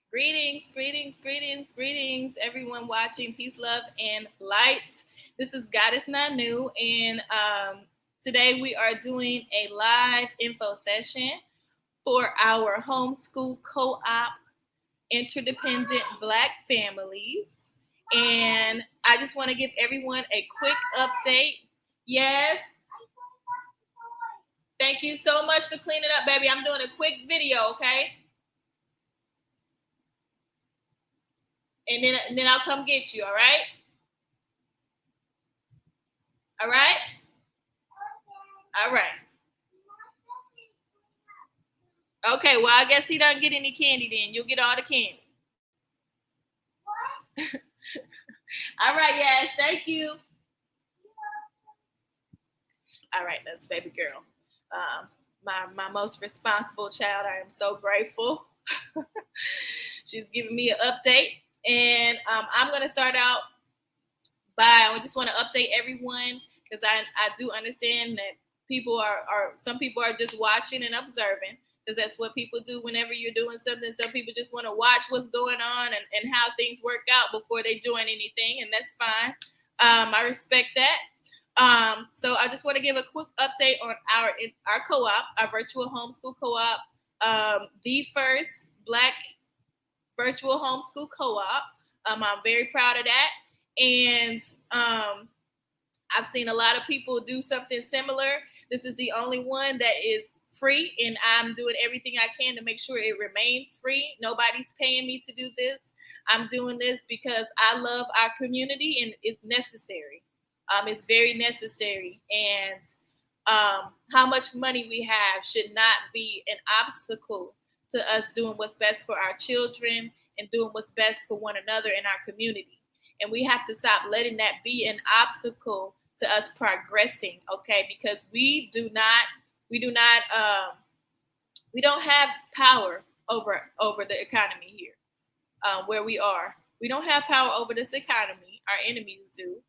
Greetings, greetings, greetings, greetings, everyone watching. Peace, love, and light. This is Godis Nanu, and today we are doing a live info session for our homeschool co-op interdependent Black families. And I just want to give everyone a quick update. Yes. Thank you so much for cleaning up, baby. I'm doing a quick video, okay? And then I'll come get you, all right? All right? All right. Okay, well, I guess he doesn't get any candy then. You'll get all the candy. All right, yes, thank you. All right, that's baby girl. My most responsible child. I am so grateful. She's giving me an update. And I'm going to start out I just want to update everyone because I do understand that some people are just watching and observing because that's what people do whenever you're doing something. Some people just want to watch what's going on and how things work out before they join anything, and that's fine. I respect that. So I just want to give a quick update on our co-op, our virtual homeschool co-op, the first Black virtual homeschool co-op. I'm very proud of that. And I've seen a lot of people do something similar. This is the only one that is free, and I'm doing everything I can to make sure it remains free. Nobody's paying me to do this. I'm doing this because I love our community, and it's necessary. It's very necessary. And how much money we have should not be an obstacle to us doing what's best for our children and doing what's best for one another in our community. And we have to stop letting that be an obstacle to us progressing, okay? Because we don't have power over the economy here, where we are. We don't have power over this economy. Our enemies do.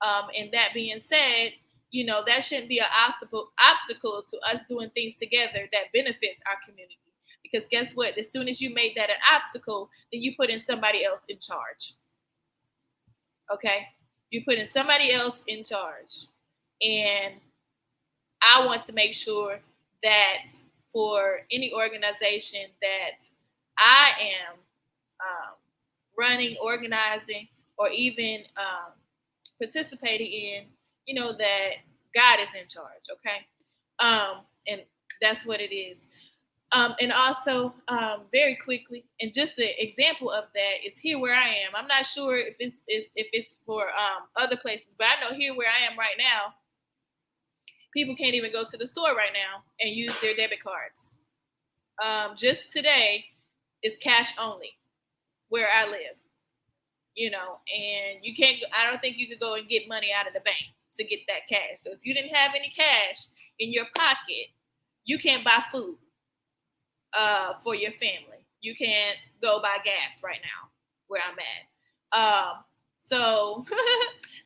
And that being said, that shouldn't be an obstacle to us doing things together that benefits our community. Because guess what? As soon as you made that an obstacle, then you put in somebody else in charge. Okay? You're putting somebody else in charge. And I want to make sure that for any organization that I am running, organizing, or even participating in, that God is in charge. Okay? And that's what it is. And also, very quickly, and just an example of that is here where I am. I'm not sure if it's for other places, but I know here where I am right now, people can't even go to the store right now and use their debit cards. Just today, it's cash only where I live. And you can't. I don't think you could go and get money out of the bank to get that cash. So if you didn't have any cash in your pocket, you can't buy food. For your family. You can't go buy gas right now where I'm at. So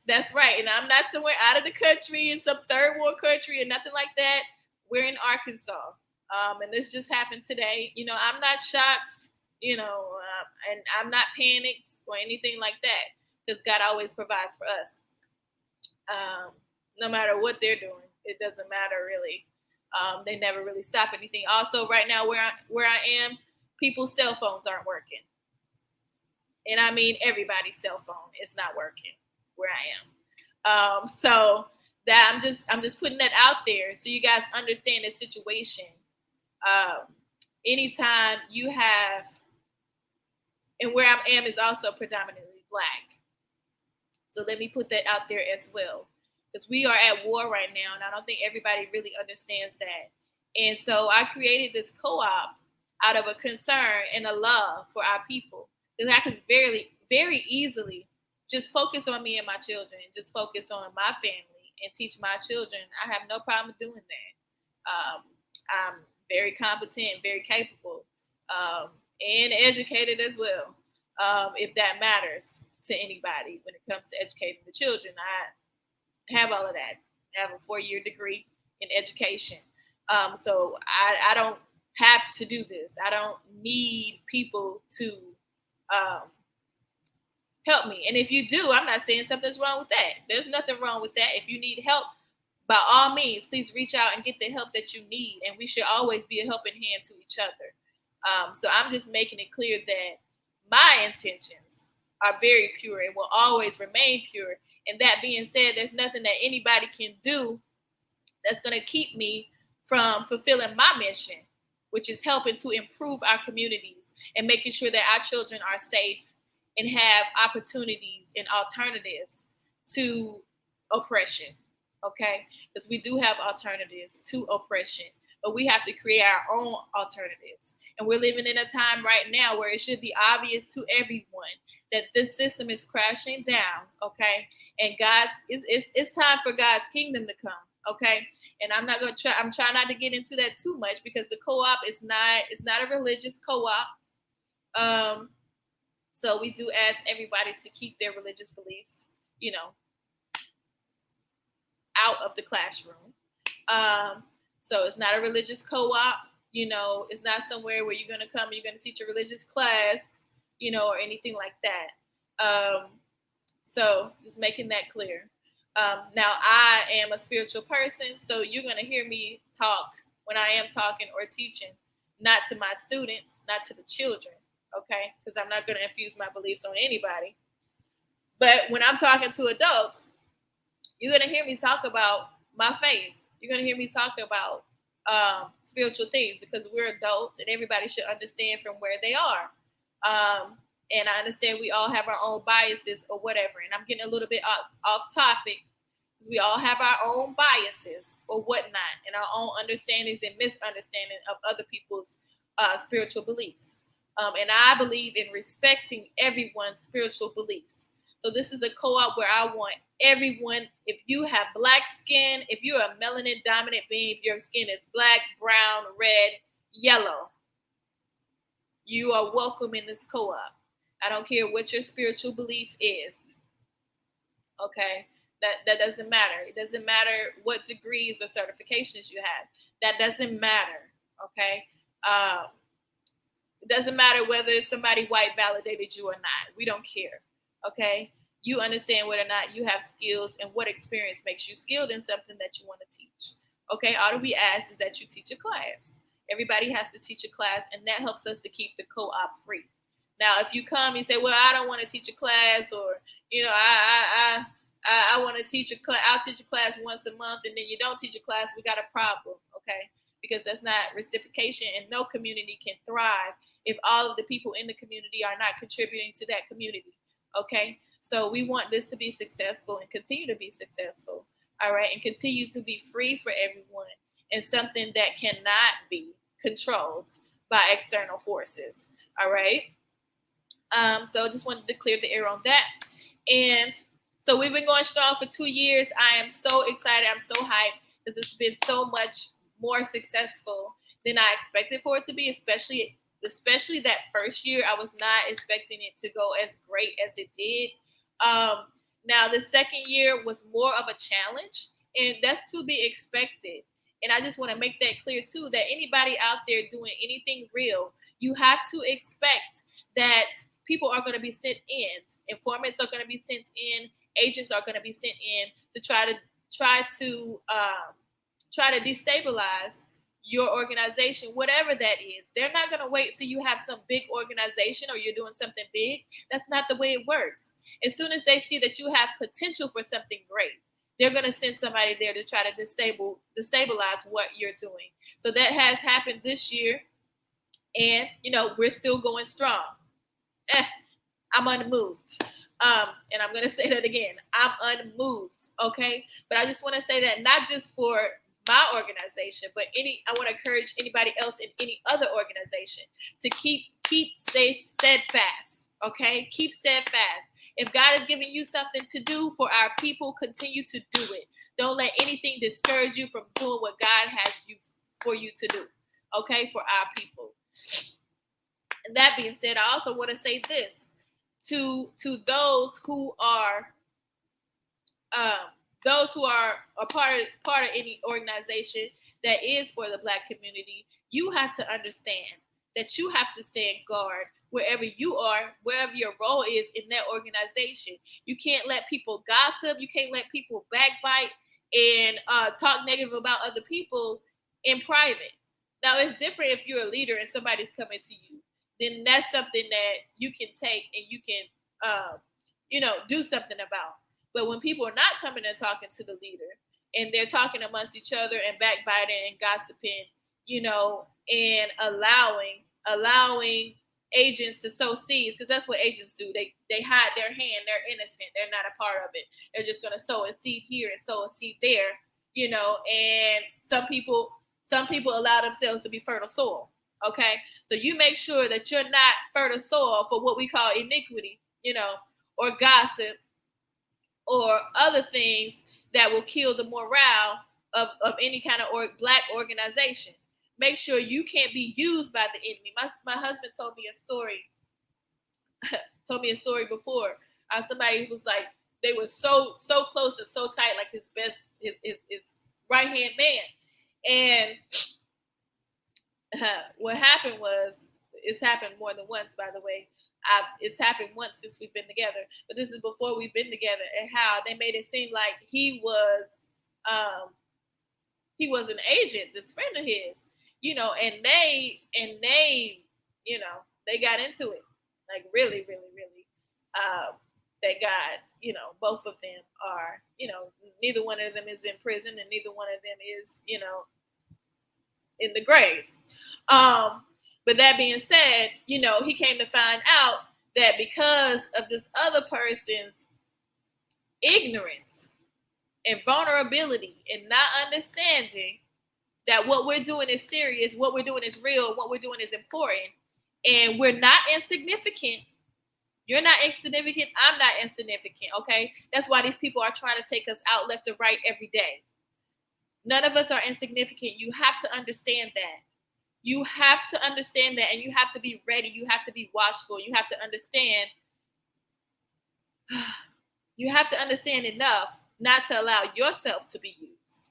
that's right. And I'm not somewhere out of the country in some third world country or nothing like that. We're in Arkansas. And this just happened today. I'm not shocked, and I'm not panicked or anything like that because God always provides for us. No matter what they're doing, it doesn't matter really. They never really stop anything. Also, right now where I am, people's cell phones aren't working, and I mean everybody's cell phone is not working where I am. So that I'm just putting that out there so you guys understand the situation. Anytime you have, and where I am is also predominantly Black. So let me put that out there as well. Because we are at war right now, and I don't think everybody really understands that. And so I created this co-op out of a concern and a love for our people. Because I could very, very easily just focus on me and my children, and just focus on my family and teach my children. I have no problem doing that. I'm very competent, very capable, and educated as well, if that matters to anybody when it comes to educating the children. I have all of that. I have a 4-year degree in education. So I don't have to do this. I don't need people to help me. And if you do, I'm not saying something's wrong with that. There's nothing wrong with that. If you need help, by all means, please reach out and get the help that you need. And we should always be a helping hand to each other. So I'm just making it clear that my intentions are very pure and will always remain pure. And that being said, there's nothing that anybody can do that's going to keep me from fulfilling my mission, which is helping to improve our communities and making sure that our children are safe and have opportunities and alternatives to oppression. Okay? Because we do have alternatives to oppression, but we have to create our own alternatives. And we're living in a time right now where it should be obvious to everyone that this system is crashing down, okay? And it's time for God's kingdom to come, okay? And I'm trying not to get into that too much because the co-op is not a religious co-op. So we do ask everybody to keep their religious beliefs, out of the classroom. So it's not a religious co-op. It's not somewhere where you're going to come and you're going to teach a religious class, or anything like that. So just making that clear. Now, I am a spiritual person, so you're going to hear me talk when I am talking or teaching, not to my students, not to the children, okay? Because I'm not going to infuse my beliefs on anybody. But when I'm talking to adults, you're going to hear me talk about my faith. You're going to hear me talk about spiritual things because we're adults and everybody should understand from where they are. And I understand we all have our own biases or whatever. And I'm getting a little bit off topic because we all have our own biases or whatnot and our own understandings and misunderstanding of other people's spiritual beliefs. And I believe in respecting everyone's spiritual beliefs. So this is a co-op where I want everyone, if you have black skin, if you're a melanin dominant being, if your skin is black, brown, red, yellow, you are welcome in this co-op. I don't care what your spiritual belief is. Okay? That doesn't matter. It doesn't matter what degrees or certifications you have. That doesn't matter. Okay? It doesn't matter whether somebody white validated you or not. We don't care. Okay? You understand whether or not you have skills and what experience makes you skilled in something that you want to teach. Okay? All we ask is that you teach a class. Everybody has to teach a class, and that helps us to keep the co-op free. Now, if you come and say, well, I don't want to teach a class, or, I want to teach a class, I'll teach a class once a month, and then you don't teach a class, we got a problem, okay? Because that's not reciprocation, and no community can thrive if all of the people in the community are not contributing to that community, okay? So we want this to be successful and continue to be successful, all right? And continue to be free for everyone and something that cannot be controlled by external forces, all right? So I just wanted to clear the air on that. And so we've been going strong for 2 years. I am so excited. I'm so hyped because it's been so much more successful than I expected for it to be, especially that first year. I was not expecting it to go as great as it did. Now, the second year was more of a challenge, and that's to be expected. And I just want to make that clear, too, that anybody out there doing anything real, you have to expect that people are going to be sent in. Informants are going to be sent in. Agents are going to be sent in to try to destabilize your organization, whatever that is. They're not going to wait till you have some big organization or you're doing something big. That's not the way it works. As soon as they see that you have potential for something great, they're going to send somebody there to try to destabilize what you're doing. So that has happened this year. And, we're still going strong. I'm unmoved. And I'm going to say that again. I'm unmoved, okay? But I just want to say that not just for my organization, but I want to encourage anybody else in any other organization to stay steadfast, okay? Keep steadfast. If God is giving you something to do for our people, continue to do it. Don't let anything discourage you from doing what God has for you to do, okay, for our people. And that being said, I also want to say this to those who are a part of any organization that is for the Black community. You have to understand that you have to stand guard wherever you are, wherever your role is in that organization. You can't let people gossip. You can't let people backbite and talk negative about other people in private. Now, it's different if you're a leader and somebody's coming to you. Then that's something that you can take and you can, do something about. But when people are not coming and talking to the leader and they're talking amongst each other and backbiting and gossiping, and allowing agents to sow seeds, because that's what agents do. They hide their hand. They're innocent. They're not a part of it. They're just going to sow a seed here and sow a seed there, and some people allow themselves to be fertile soil. Okay, so you make sure that you're not fertile soil for what we call iniquity, or gossip or other things that will kill the morale of any kind of black organization. Make sure you can't be used by the enemy. My husband told me a story before. Somebody who was like, they were so close and so tight, like his right hand man. And what happened was, it's happened more than once, by the way. It's happened once since we've been together, but this is before we've been together, and how they made it seem like he was an agent, this friend of his, and they they got into it, like really, really, really. They got, both of them are, neither one of them is in prison, and neither one of them is, in the grave. But that being said, he came to find out that because of this other person's ignorance and vulnerability and not understanding that what we're doing is serious, what we're doing is real, what we're doing is important, and we're not insignificant. You're not insignificant. I'm not insignificant, okay? That's why these people are trying to take us out left and right every day. None of us are insignificant. You have to understand that. You have to understand that, and you have to be ready. You have to be watchful. You have to understand. You have to understand enough not to allow yourself to be used,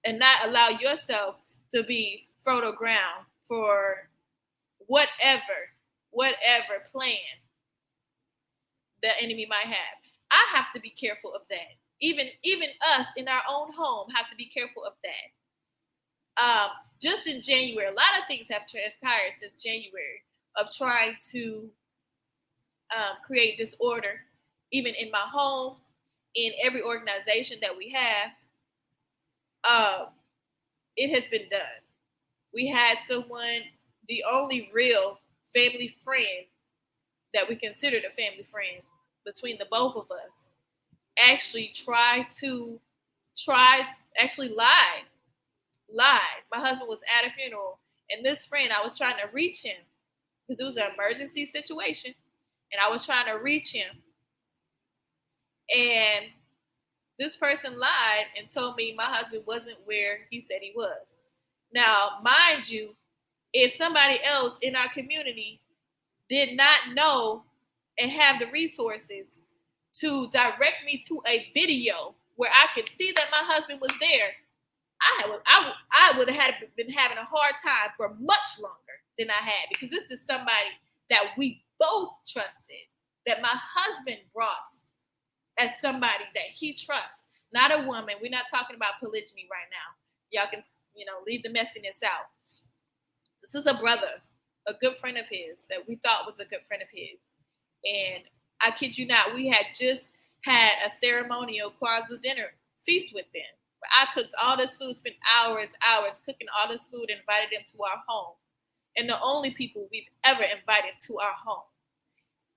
and not allow yourself to be fertile ground for whatever plan the enemy might have. I have to be careful of that. Even us in our own home have to be careful of that. Just in January, a lot of things have transpired since January of trying to create disorder, even in my home, in every organization that we have. It has been done. We had someone, the only real family friend that we considered a family friend between the both of us, actually lied. My husband was at a funeral, and this friend, I was trying to reach him because it was an emergency situation, and I was trying to reach him, and this person lied and told me my husband wasn't where he said he was. Now, mind you, if somebody else in our community did not know and have the resources to direct me to a video where I could see that my husband was there, I would have been having a hard time for much longer than I had, because this is somebody that we both trusted, that my husband brought as somebody that he trusts, not a woman. We're not talking about polygyny right now. Y'all can, leave the messiness out. This is a brother, a good friend of his that we thought was a good friend of his. And I kid you not, we had just had a ceremonial Kwanzaa dinner feast with them. I cooked all this food, spent hours cooking all this food, and invited them to our home. And the only people we've ever invited to our home.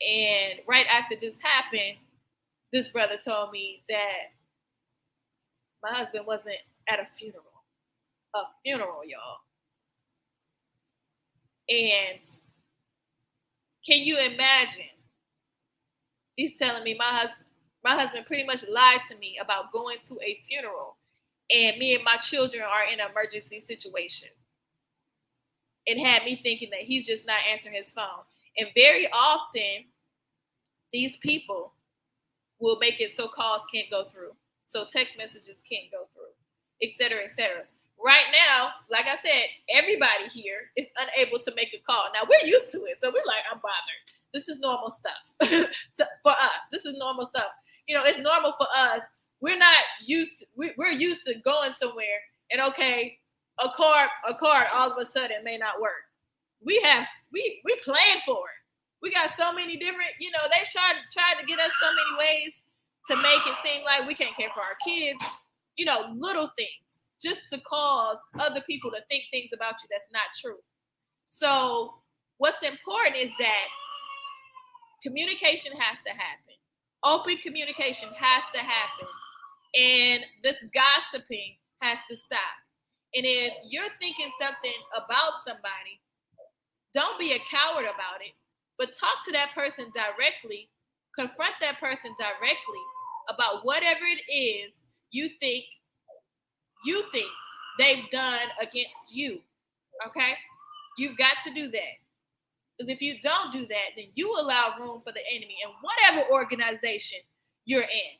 And right after this happened, this brother told me that my husband wasn't at a funeral. A funeral, y'all. And can you imagine? He's telling me my husband pretty much lied to me about going to a funeral, and me and my children are in an emergency situation, and had me thinking that he's just not answering his phone. And very often, these people will make it so calls can't go through, so text messages can't go through, etc., etc. right now, like I said, everybody here is unable to make a call. Now we're used to it, so we're like, I'm bothered. This is normal stuff for us. This is normal stuff. It's normal for us. We're not used to. We're used to going somewhere and okay, a card all of a sudden may not work. We plan for it. We got so many different. They've tried to get us so many ways to make it seem like we can't care for our kids. Little things just to cause other people to think things about you that's not true. So what's important is that communication has to happen. Open communication has to happen. And this gossiping has to stop. And if you're thinking something about somebody, don't be a coward about it, but talk to that person directly, confront that person directly about whatever it is you think they've done against you. Okay? You've got to do that. Because if you don't do that, then you allow room for the enemy in whatever organization you're in.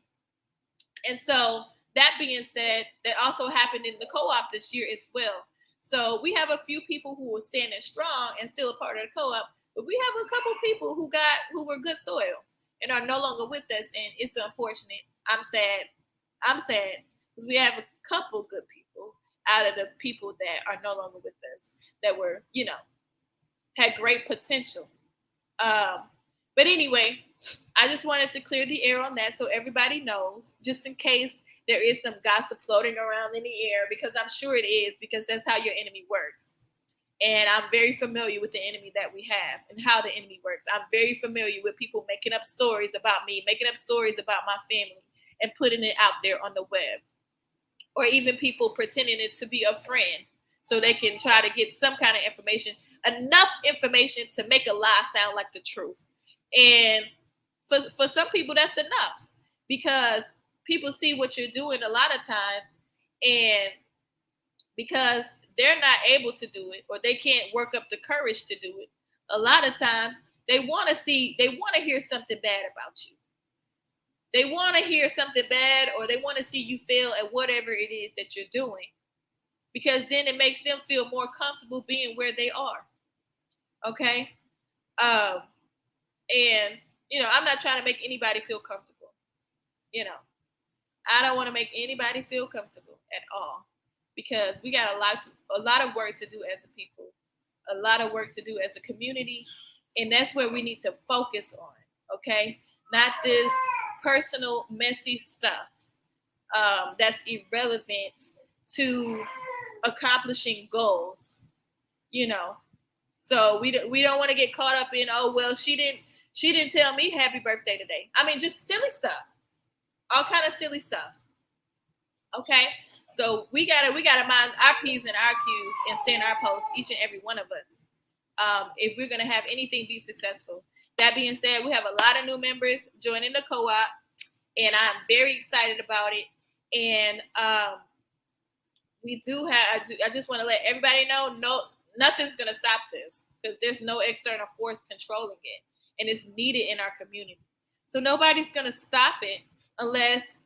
And so that being said, that also happened in the co-op this year as well. So we have a few people who were standing strong and still a part of the co-op, but we have a couple people who were good soil and are no longer with us, and it's unfortunate. I'm sad because we have a couple good people out of the people that are no longer with us that were, had great potential. But anyway, I just wanted to clear the air on that so everybody knows, just in case there is some gossip floating around in the air, because I'm sure it is, because that's how your enemy works. And I'm very familiar with the enemy that we have and how the enemy works. I'm very familiar with people making up stories about me, making up stories about my family, and putting it out there on the web. Or even people pretending it to be a friend so they can try to get some kind of information, enough information to make a lie sound like the truth. And for some people, that's enough, because people see what you're doing a lot of times, and because they're not able to do it or they can't work up the courage to do it, a lot of times they want to hear something bad about you. They want to hear something bad, or they want to see you fail at whatever it is that you're doing, because then it makes them feel more comfortable being where they are. Okay? And, I'm not trying to make anybody feel comfortable. I don't want to make anybody feel comfortable at all, because we got a lot of work to do as a people, a lot of work to do as a community, and that's where we need to focus on, okay? Not this personal, messy stuff that's irrelevant to accomplishing goals, So we don't want to get caught up in, oh, well, she didn't tell me happy birthday today. I mean, just silly stuff. All kind of silly stuff. Okay? So we gotta mind our P's and our Q's and stand our post, each and every one of us, if we're gonna have anything be successful. That being said, we have a lot of new members joining the co-op, and I'm very excited about it. And we do have. I just want to let everybody know, nothing's gonna stop this, because there's no external force controlling it, and it's needed in our community. So nobody's gonna stop it unless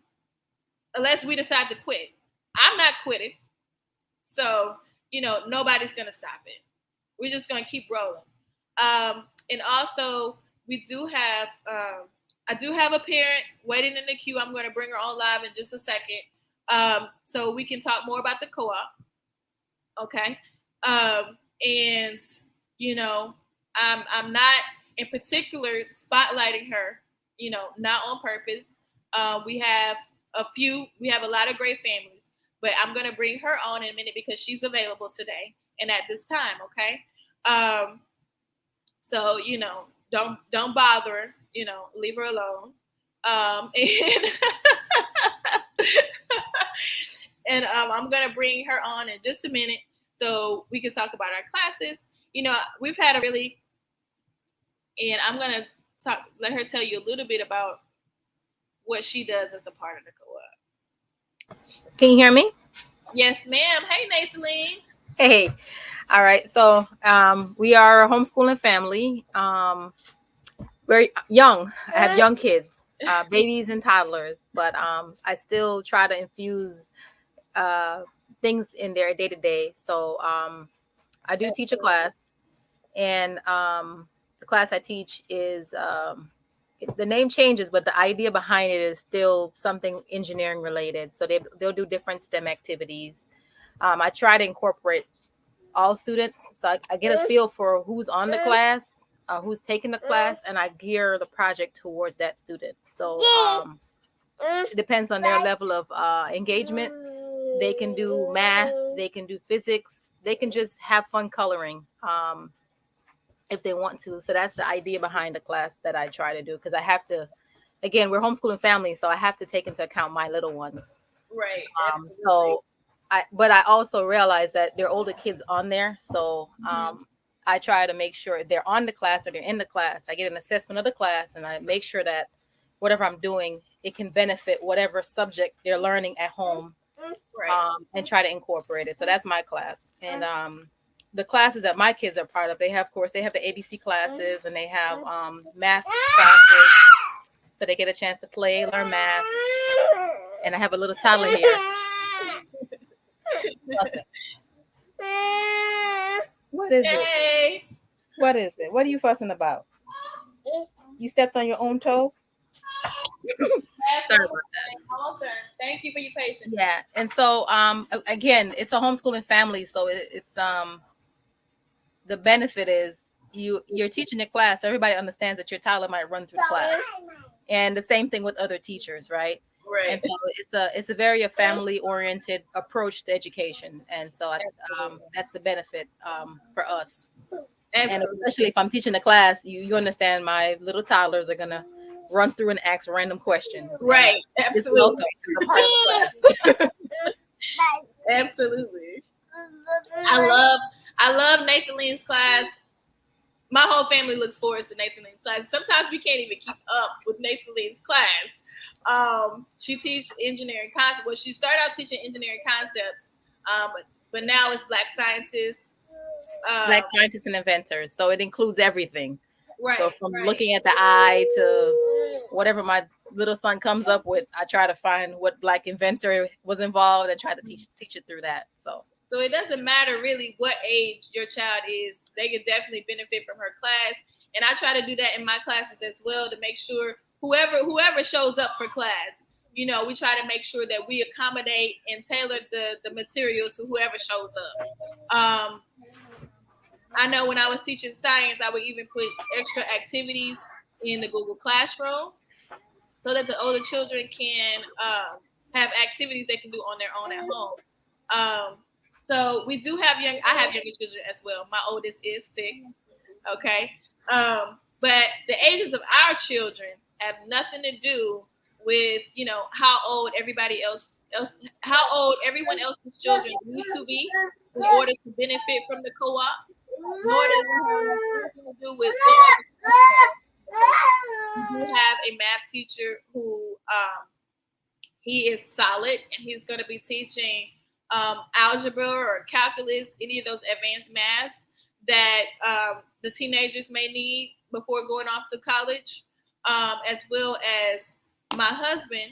we decide to quit. I'm not quitting. So, nobody's going to stop it. We're just going to keep rolling. And also, we do have, I do have a parent waiting in the queue. I'm going to bring her on live in just a second, so we can talk more about the co-op. Okay. And, I'm not in particular spotlighting her, not on purpose. We have a lot of great families, but I'm going to bring her on in a minute because she's available today and at this time. Okay. So, don't bother her, leave her alone. And I'm going to bring her on in just a minute so we can talk about our classes. We've had and I'm going to let her tell you a little bit about what she does as a part of the co-op. Can you hear me? Yes, ma'am. Hey, Nathalie. Hey. All right. So we are a homeschooling family. Very young. I have young kids, babies and toddlers, but I still try to infuse things in their day to day. So I do teach a class, and the class I teach is the name changes, but the idea behind it is still something engineering related. So they'll do different STEM activities. I try to incorporate all students, so I get a feel for who's on the class, who's taking the class, and I gear the project towards that student. So it depends on their level of engagement. They can do math, they can do physics, they can just have fun coloring if they want to. So that's the idea behind the class that I try to do, because I have to, again, we're homeschooling families, so I have to take into account my little ones. Right. So but I also realize that there are older kids on there. So I try to make sure they're on the class or they're in the class. I get an assessment of the class, and I make sure that whatever I'm doing, it can benefit whatever subject they're learning at home, and try to incorporate it. So that's my class. And the classes that my kids are part of, they have, of course, they have the ABC classes, and they have math classes. So they get a chance to play, learn math. And I have a little toddler here. What is it? What is it? What are you fussing about? You stepped on your own toe? Sorry about that. Thank you for your patience. Yeah. And so again, it's a homeschooling family, so it's the benefit is you're teaching a class, so everybody understands that your toddler might run through the class. And the same thing with other teachers, right? Right. And so it's a very family oriented approach to education, and so that's the benefit for us. Absolutely. And especially if I'm teaching a class, you understand my little toddlers are gonna run through and ask random questions. Right. Absolutely. Absolutely. I love Nathan Lean's class. My whole family looks forward to Nathan Lean's class. Sometimes we can't even keep up with Nathan Lean's class. She teaches engineering concepts. Well, she started out teaching engineering concepts, but now it's Black scientists. Black scientists and inventors. So it includes everything. Right. So from looking at the eye to whatever my little son comes up with, I try to find what Black inventor was involved and try to teach it through that. So it doesn't matter really what age your child is. They can definitely benefit from her class. And I try to do that in my classes as well, to make sure whoever shows up for class, we try to make sure that we accommodate and tailor the material to whoever shows up. I know when I was teaching science, I would even put extra activities in the Google Classroom so that the older children can have activities they can do on their own at home. So we do have I have younger children as well. My oldest is 6. Okay. But the ages of our children have nothing to do with, how old how old everyone else's children need to be in order to benefit from the co-op. Nor does it have anything to do with we do have a math teacher who he is solid, and he's going to be teaching algebra or calculus, any of those advanced maths that the teenagers may need before going off to college, as well as my husband,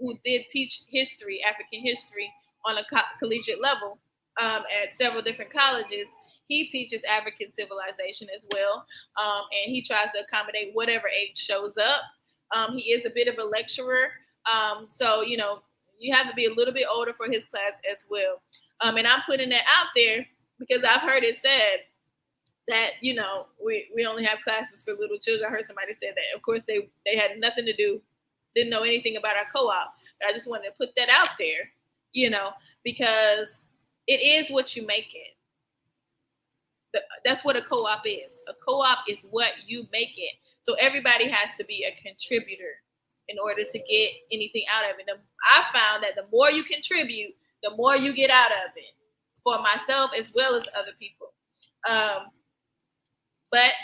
who did teach history, African history, on a collegiate level at several different colleges. He teaches African civilization as well, and he tries to accommodate whatever age shows up. He is a bit of a lecturer, so you have to be a little bit older for his class as well. And I'm putting that out there because I've heard it said that we only have classes for little children. I heard somebody say that. Of course, they had nothing to do, didn't know anything about our co-op. But I just wanted to put that out there, because it is what you make it. That's what a co-op is. A co-op is what you make it. So everybody has to be a contributor in order to get anything out of it. I found that the more you contribute, the more you get out of it, for myself as well as other people. But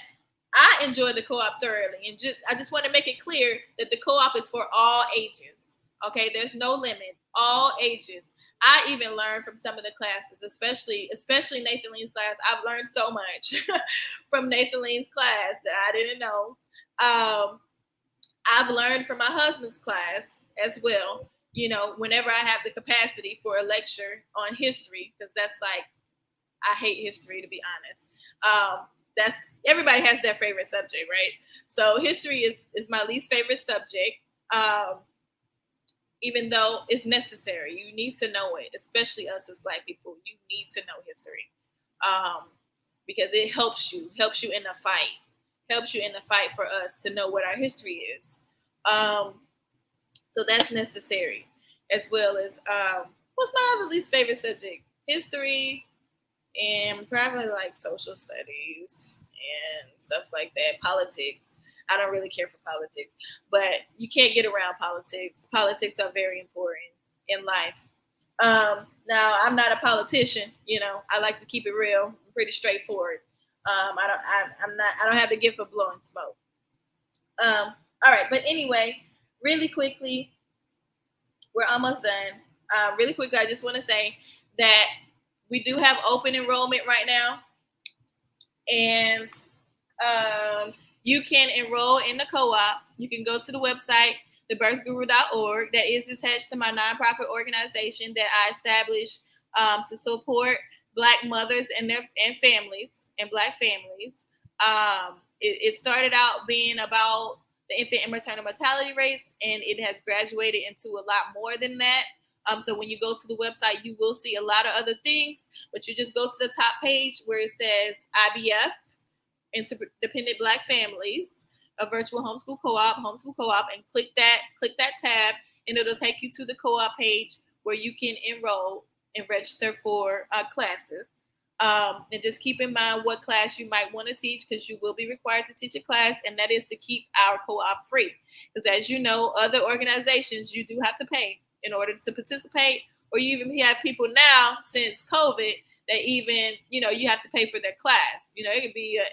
I enjoy the co-op thoroughly, and I just want to make it clear that the co-op is for all ages. Okay, there's no limit. All ages. I even learned from some of the classes, especially Nathan Lean's class. I've learned so much from Nathan Lean's class that I didn't know. I've learned from my husband's class as well. whenever I have the capacity for a lecture on history, because that's like, I hate history, to be honest. That's everybody has their favorite subject, right? So history is my least favorite subject. Even though it's necessary, you need to know it, especially us as Black people. You need to know history, because it helps you in the fight for us to know what our history is. So that's necessary, as well as what's my other least favorite subject? History, and probably like social studies and stuff like that. Politics. I don't really care for politics, but you can't get around politics. Politics are very important in life. Now, I'm not a politician. I like to keep it real. I'm pretty straightforward. I don't have the gift of blowing smoke. All right, but anyway, really quickly, we're almost done. Really quickly, I just want to say that we do have open enrollment right now, and you can enroll in the co-op. You can go to the website, thebirthguru.org, that is attached to my nonprofit organization that I established to support Black mothers and families and Black families. It started out being about the infant and maternal mortality rates, and it has graduated into a lot more than that. So when you go to the website, you will see a lot of other things, but you just go to the top page where it says IBF, Interdependent Black Families, a virtual homeschool co-op, and click that tab, and it'll take you to the co-op page where you can enroll and register for classes. And just keep in mind what class you might want to teach, because you will be required to teach a class, and that is to keep our co-op free. Because as you know, other organizations, you do have to pay in order to participate, or you even have people now since COVID that even, you have to pay for their class. It could be an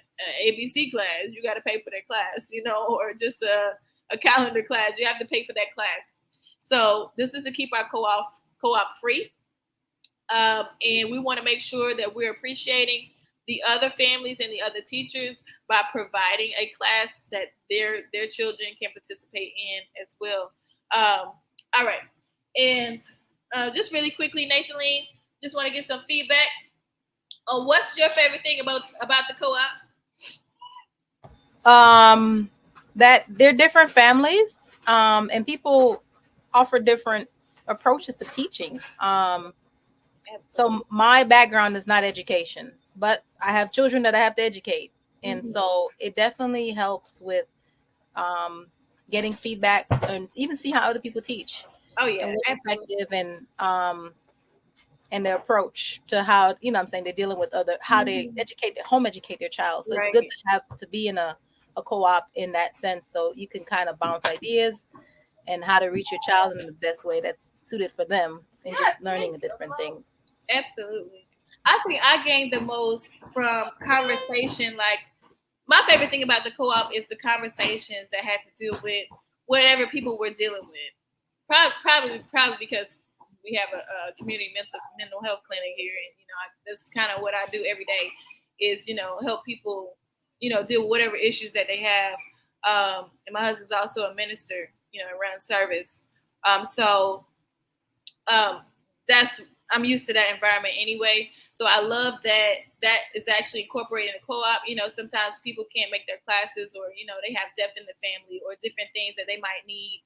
ABC class. You got to pay for their class, or just a calendar class. You have to pay for that class. So this is to keep our co-op free. And we want to make sure that we're appreciating the other families and the other teachers by providing a class that their children can participate in as well. All right. And just really quickly, Nathan Lee, just want to get some feedback on what's your favorite thing about the co-op? That they're different families, and people offer different approaches to teaching. So my background is not education, but I have children that I have to educate. And so it definitely helps with getting feedback and even see how other people teach. Oh yeah, and what's effective, and their approach to how, they're dealing with how they home educate their child. So It's good to be in a co-op in that sense, so you can kind of bounce ideas and how to reach your child in the best way that's suited for them, and just learning the different things. Absolutely. I think I gained the most from conversation. Like, my favorite thing about the co-op is the conversations that had to deal with whatever people were dealing with. Probably because we have a community mental health clinic here, and that's kind of what I do every day is help people deal with whatever issues that they have. And my husband's also a minister, around service. So I'm used to that environment anyway. So I love that is actually incorporated in a co-op. Sometimes people can't make their classes, or they have death in the family, or different things that they might need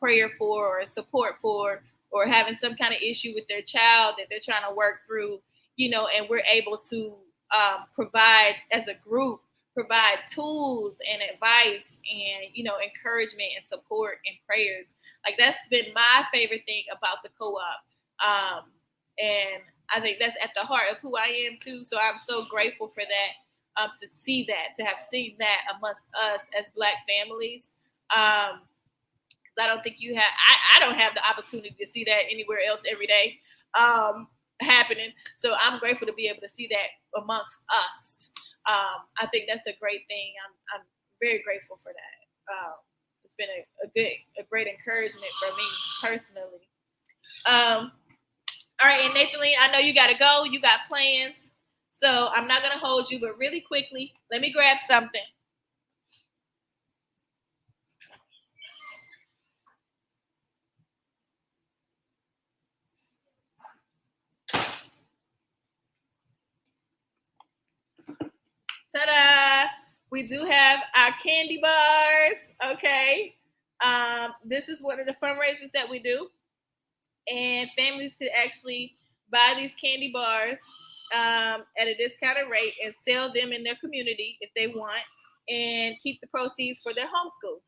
prayer for, or support for, or having some kind of issue with their child that they're trying to work through, and we're able to provide as a group, provide tools and advice and, encouragement and support and prayers. Like, that's been my favorite thing about the co-op. And I think that's at the heart of who I am too. So I'm so grateful for that, to have seen that amongst us as Black families. I don't think you have, I don't have the opportunity to see that anywhere else every day happening. So I'm grateful to be able to see that amongst us. I think that's a great thing. I'm very grateful for that. It's been a great encouragement for me personally. All right, and Nathan Lee, I know you got to go. You got plans. So I'm not going to hold you, but really quickly, let me grab something. Ta-da! We do have our candy bars. Okay. This is one of the fundraisers that we do. And families could actually buy these candy bars at a discounted rate and sell them in their community if they want, and keep the proceeds for their homeschool.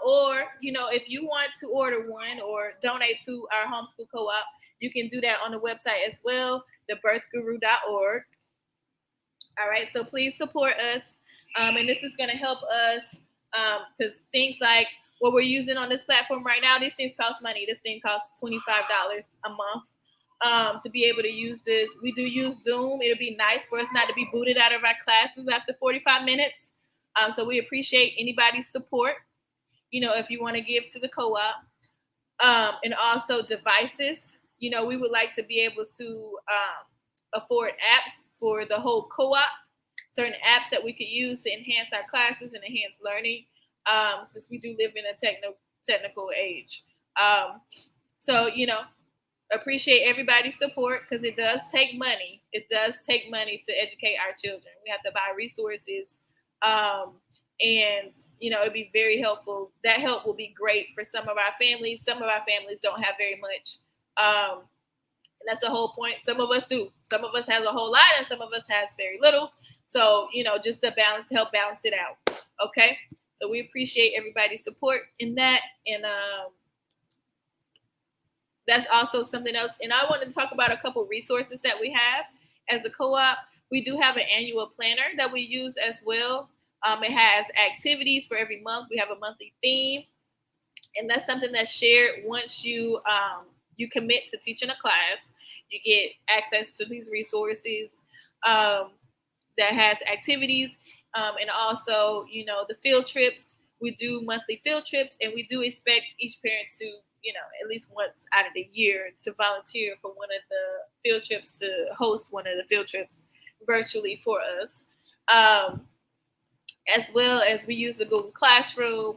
Or, if you want to order one or donate to our homeschool co-op, you can do that on the website as well, thebirthguru.org. All right, so please support us. And this is going to help us because things like what we're using on this platform right now, these things cost money. This thing costs $25 a month to be able to use this. We do use Zoom. It'll be nice for us not to be booted out of our classes after 45 minutes. So we appreciate anybody's support, if you want to give to the co-op. And also devices. We would like to be able to afford apps for the whole co-op, certain apps that we could use to enhance our classes and enhance learning, since we do live in a technical age. So, appreciate everybody's support because it does take money. It does take money to educate our children. We have to buy resources. And, it'd be very helpful. That help will be great for some of our families. Some of our families don't have very much. And that's the whole point. Some of us do. Some of us has a whole lot and some of us has very little. So, just to help balance it out. Okay. So we appreciate everybody's support in that. And that's also something else. And I wanted to talk about a couple resources that we have as a co-op. We do have an annual planner that we use as well. It has activities for every month. We have a monthly theme. And that's something that's shared once you commit to teaching a class. You get access to these resources that has activities. And also, the field trips. We do monthly field trips, and we do expect each parent to, at least once out of the year to volunteer for one of the field trips, to host one of the field trips virtually for us. As well as we use the Google Classroom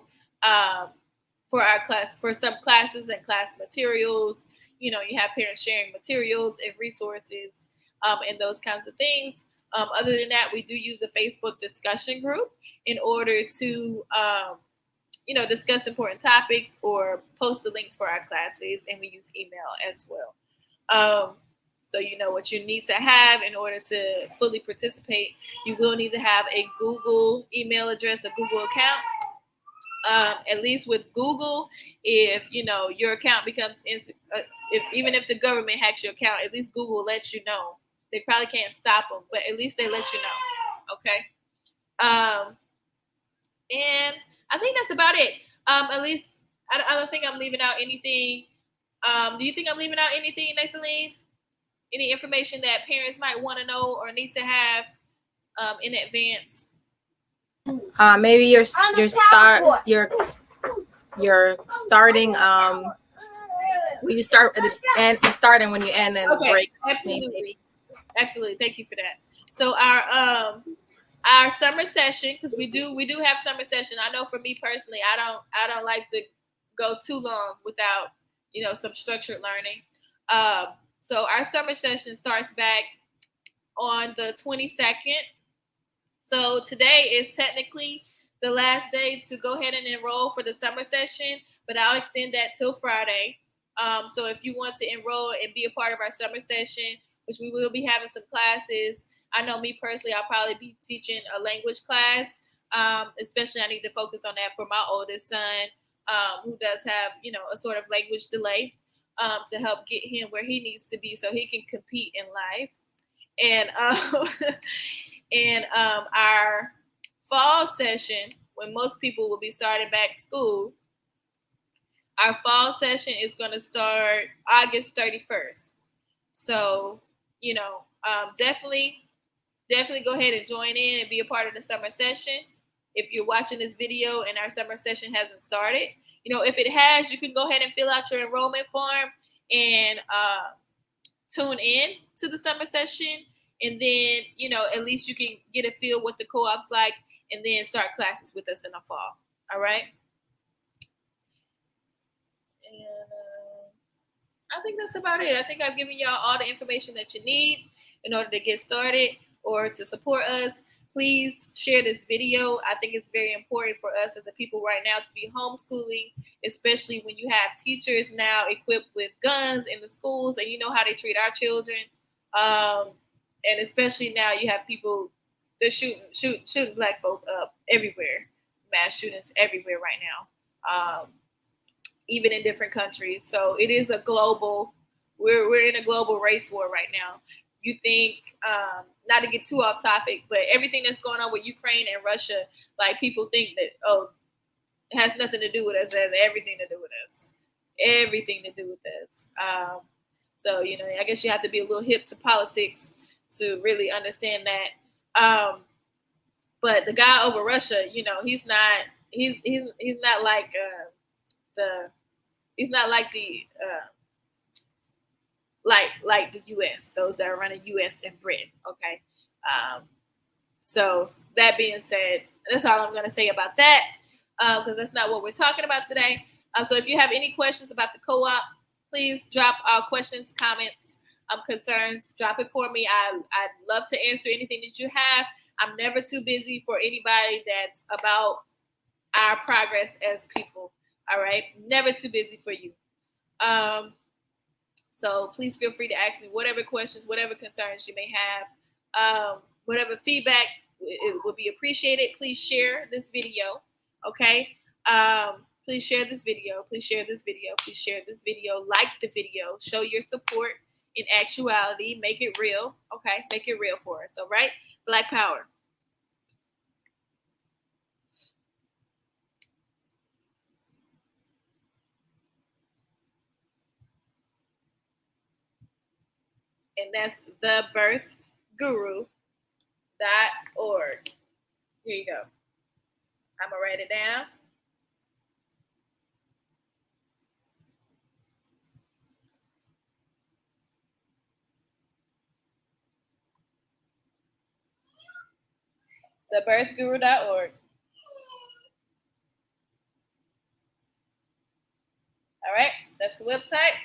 for our class, for some classes and class materials. You have parents sharing materials and resources and those kinds of things. Other than that, we do use a Facebook discussion group in order to, discuss important topics or post the links for our classes, and we use email as well. So what you need to have in order to fully participate. You will need to have a Google email address, a Google account. At least with Google, if your account becomes even if the government hacks your account, at least Google lets you know. They probably can't stop them, but at least they let you know. Okay. And I think that's about it. At least I don't think I'm leaving out anything. Do you think I'm leaving out anything, Nathalie? Any information that parents might want to know or need to have in advance? Maybe you're starting when you start and starting when you end and okay. break. Absolutely. Thank you for that. So our summer session, because we do have summer session. I know for me personally, I don't like to go too long without some structured learning. So our summer session starts back on the 22nd. So today is technically the last day to go ahead and enroll for the summer session, but I'll extend that till Friday. So if you want to enroll and be a part of our summer session, which we will be having some classes. I know me personally, I'll probably be teaching a language class. Especially I need to focus on that for my oldest son, who does have, a sort of language delay, to help get him where he needs to be so he can compete in life. And our fall session, when most people will be starting back school, our fall session is going to start August 31st. So, definitely go ahead and join in and be a part of the summer session. If you're watching this video and our summer session hasn't started, if it has, you can go ahead and fill out your enrollment form and tune in to the summer session. And then, at least you can get a feel what the co-op's like and then start classes with us in the fall. All right. And I think that's about it. I think I've given y'all all the information that you need in order to get started or to support us. Please share this video. I think it's very important for us as a people right now to be homeschooling, especially when you have teachers now equipped with guns in the schools and you know how they treat our children. And especially now you have people that shooting black folk up everywhere, mass shootings everywhere right now, even in different countries. So it is a global. We're in a global race war right now. You think, not to get too off topic, but everything that's going on with Ukraine and Russia, like people think that, oh, it has nothing to do with us. It has everything to do with us. Everything to do with us. So, you know, I guess you have to be a little hip to politics to really understand that. But the guy over Russia, you know, he's not like he's not like the like the U.S. Those that are running U.S. and Britain. Okay. So that being said, that's all I'm going to say about that, because that's not what we're talking about today. So if you have any questions about the co-op, please drop questions, comments, concerns. Drop it for me. I'd love to answer anything that you have. I'm never too busy for anybody that's about our progress as people. All right, never too busy for you. So please feel free to ask me whatever questions, whatever concerns you may have, whatever feedback, it would be appreciated. Please share this video, okay? Please share this video. Please share this video. Please share this video. Like the video. Show your support in actuality. Make it real, okay? Make it real for us, all right? Black Power. And that's thebirthguru.org. Here you go. I'm going to write it down. Thebirthguru.org. All right, that's the website.